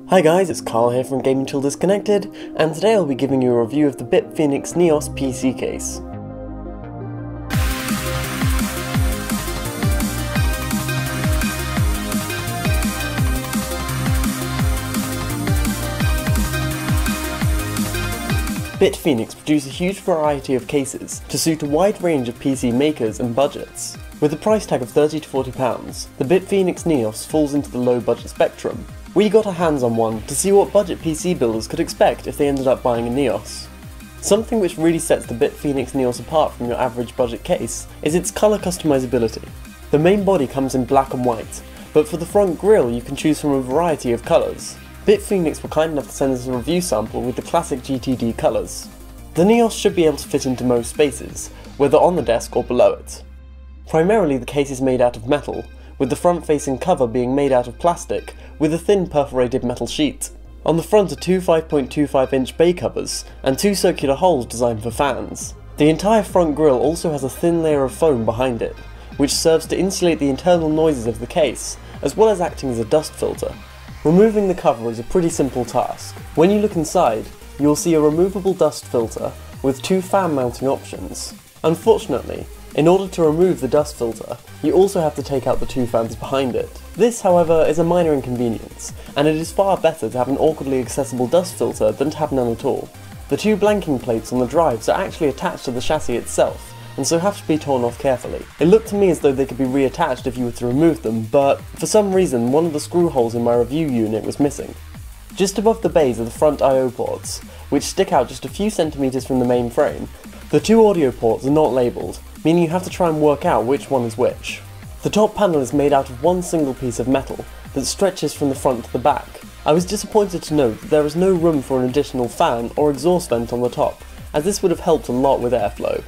Hi guys, it's Carl here from Gaming Till Disconnected, and today I'll be giving you a review of the BitFenix Neos PC case. BitFenix produce a huge variety of cases to suit a wide range of PC makers and budgets. With a price tag of £30 to £40, the BitFenix Neos falls into the low budget spectrum. We got our hands on one to see what budget PC builders could expect if they ended up buying a Neos. Something which really sets the BitFenix Neos apart from your average budget case is its colour customizability. The main body comes in black and white, but for the front grille you can choose from a variety of colours. BitFenix were kind enough to send us a review sample with the classic GTD colours. The Neos should be able to fit into most spaces, whether on the desk or below it. Primarily the case is made out of metal, with the front-facing cover being made out of plastic with a thin perforated metal sheet. On the front are two 5.25-inch bay covers and two circular holes designed for fans. The entire front grille also has a thin layer of foam behind it, which serves to insulate the internal noises of the case, as well as acting as a dust filter. Removing the cover is a pretty simple task. When you look inside, you will see a removable dust filter with two fan mounting options. Unfortunately, in order to remove the dust filter, you also have to take out the two fans behind it. This, however, is a minor inconvenience, and it is far better to have an awkwardly accessible dust filter than to have none at all. The two blanking plates on the drives are actually attached to the chassis itself, and so have to be torn off carefully. It looked to me as though they could be reattached if you were to remove them, but for some reason one of the screw holes in my review unit was missing. Just above the bays are the front I/O ports, which stick out just a few centimeters from the main frame. The two audio ports are not labelled, meaning you have to try and work out which one is which. The top panel is made out of one single piece of metal that stretches from the front to the back. I was disappointed to note that there is no room for an additional fan or exhaust vent on the top, as this would have helped a lot with airflow.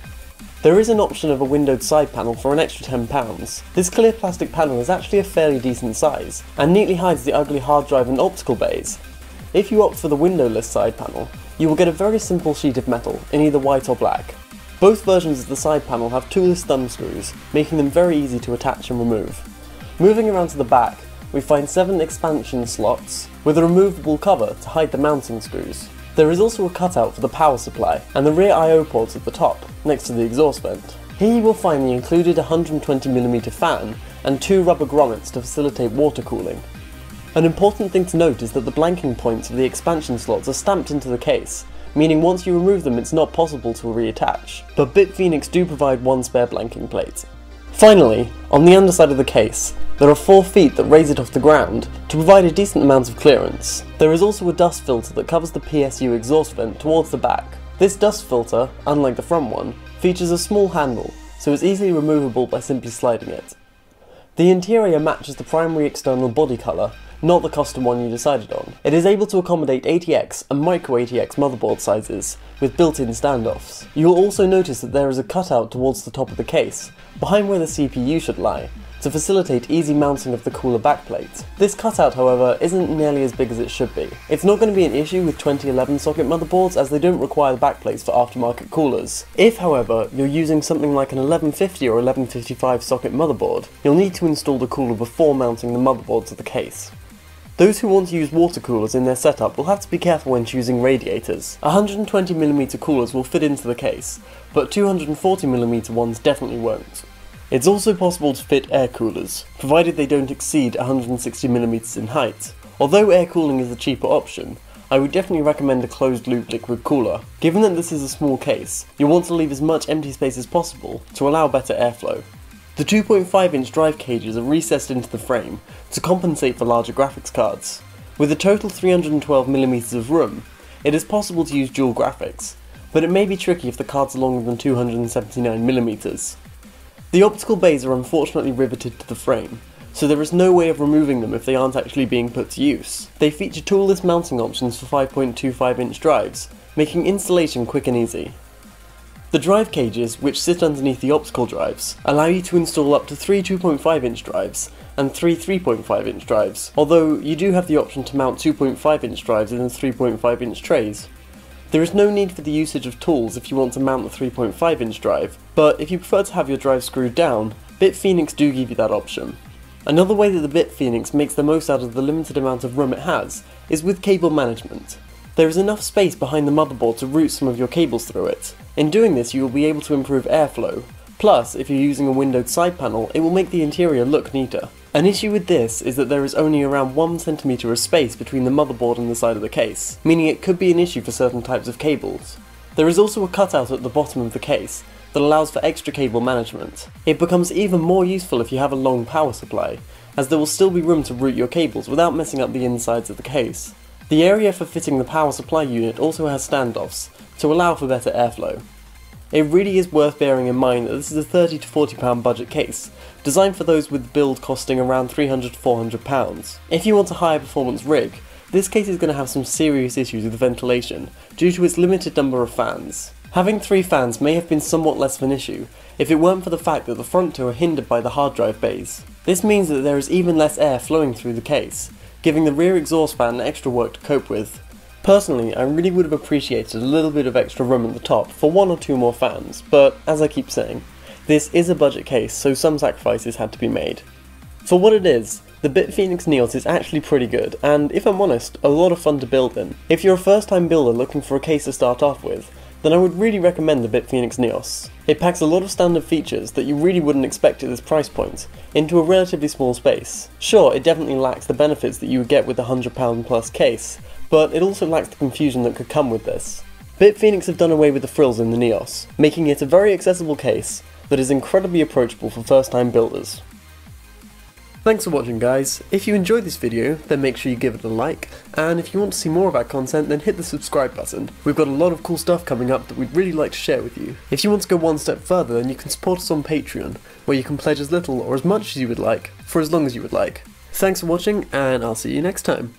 There is an option of a windowed side panel for an extra £10. This clear plastic panel is actually a fairly decent size, and neatly hides the ugly hard drive and optical bays. If you opt for the windowless side panel, you will get a very simple sheet of metal in either white or black. Both versions of the side panel have toolless thumb screws, making them very easy to attach and remove. Moving around to the back, we find 7 expansion slots with a removable cover to hide the mounting screws. There is also a cutout for the power supply and the rear I/O ports at the top, next to the exhaust vent. Here you will find the included 120mm fan and 2 rubber grommets to facilitate water cooling. An important thing to note is that the blanking points of the expansion slots are stamped into the case, meaning once you remove them it's not possible to reattach, but BitFenix do provide one spare blanking plate. Finally, on the underside of the case, there are 4 feet that raise it off the ground to provide a decent amount of clearance. There is also a dust filter that covers the PSU exhaust vent towards the back. This dust filter, unlike the front one, features a small handle, so it's easily removable by simply sliding it. The interior matches the primary external body colour, not the custom one you decided on. It is able to accommodate ATX and micro ATX motherboard sizes, with built-in standoffs. You will also notice that there is a cutout towards the top of the case, behind where the CPU should lie, to facilitate easy mounting of the cooler backplate. This cutout, however, isn't nearly as big as it should be. It's not going to be an issue with 2011 socket motherboards, as they don't require the backplates for aftermarket coolers. If, however, you're using something like an 1150 or 1155 socket motherboard, you'll need to install the cooler before mounting the motherboard to the case. Those who want to use water coolers in their setup will have to be careful when choosing radiators. 120mm coolers will fit into the case, but 240mm ones definitely won't. It's also possible to fit air coolers, provided they don't exceed 160mm in height. Although air cooling is the cheaper option, I would definitely recommend a closed loop liquid cooler. Given that this is a small case, you'll want to leave as much empty space as possible to allow better airflow. The 2.5-inch drive cages are recessed into the frame to compensate for larger graphics cards. With a total 312mm of room, it is possible to use dual graphics, but it may be tricky if the cards are longer than 279mm. The optical bays are unfortunately riveted to the frame, so there is no way of removing them if they aren't actually being put to use. They feature toolless mounting options for 5.25-inch drives, making installation quick and easy. The drive cages, which sit underneath the optical drives, allow you to install up to 3 2.5-inch drives and 3 3.5-inch drives, although you do have the option to mount 2.5-inch drives in the 3.5-inch trays. There is no need for the usage of tools if you want to mount the 3.5-inch drive, but if you prefer to have your drive screwed down, BitFenix do give you that option. Another way that the BitFenix makes the most out of the limited amount of room it has is with cable management. There is enough space behind the motherboard to route some of your cables through it. In doing this, you will be able to improve airflow. Plus, if you're using a windowed side panel, it will make the interior look neater. An issue with this is that there is only around 1 cm of space between the motherboard and the side of the case, meaning it could be an issue for certain types of cables. There is also a cutout at the bottom of the case that allows for extra cable management. It becomes even more useful if you have a long power supply, as there will still be room to route your cables without messing up the insides of the case. The area for fitting the power supply unit also has standoffs, to allow for better airflow. It really is worth bearing in mind that this is a £30 to £40 budget case, designed for those with build costing around £300 to £400. If you want a higher performance rig, this case is going to have some serious issues with ventilation, due to its limited number of fans. Having 3 fans may have been somewhat less of an issue, if it weren't for the fact that the front 2 are hindered by the hard drive bays. This means that there is even less air flowing through the case, giving the rear exhaust fan extra work to cope with. Personally, I really would have appreciated a little bit of extra room at the top for 1 or 2 more fans, but as I keep saying, this is a budget case, so some sacrifices had to be made. For what it is, the BitFenix Neos is actually pretty good, and if I'm honest, a lot of fun to build in. If you're a first time builder looking for a case to start off with, then I would really recommend the BitFenix Neos. It packs a lot of standard features that you really wouldn't expect at this price point, into a relatively small space. Sure, it definitely lacks the benefits that you would get with the £100 plus case, but it also lacks the confusion that could come with this. BitFenix have done away with the frills in the Neos, making it a very accessible case that is incredibly approachable for first time builders. Thanks for watching guys. If you enjoyed this video, then make sure you give it a like, and if you want to see more of our content, then hit the subscribe button. We've got a lot of cool stuff coming up that we'd really like to share with you. If you want to go one step further, then you can support us on Patreon, where you can pledge as little or as much as you would like, for as long as you would like. Thanks for watching, and I'll see you next time.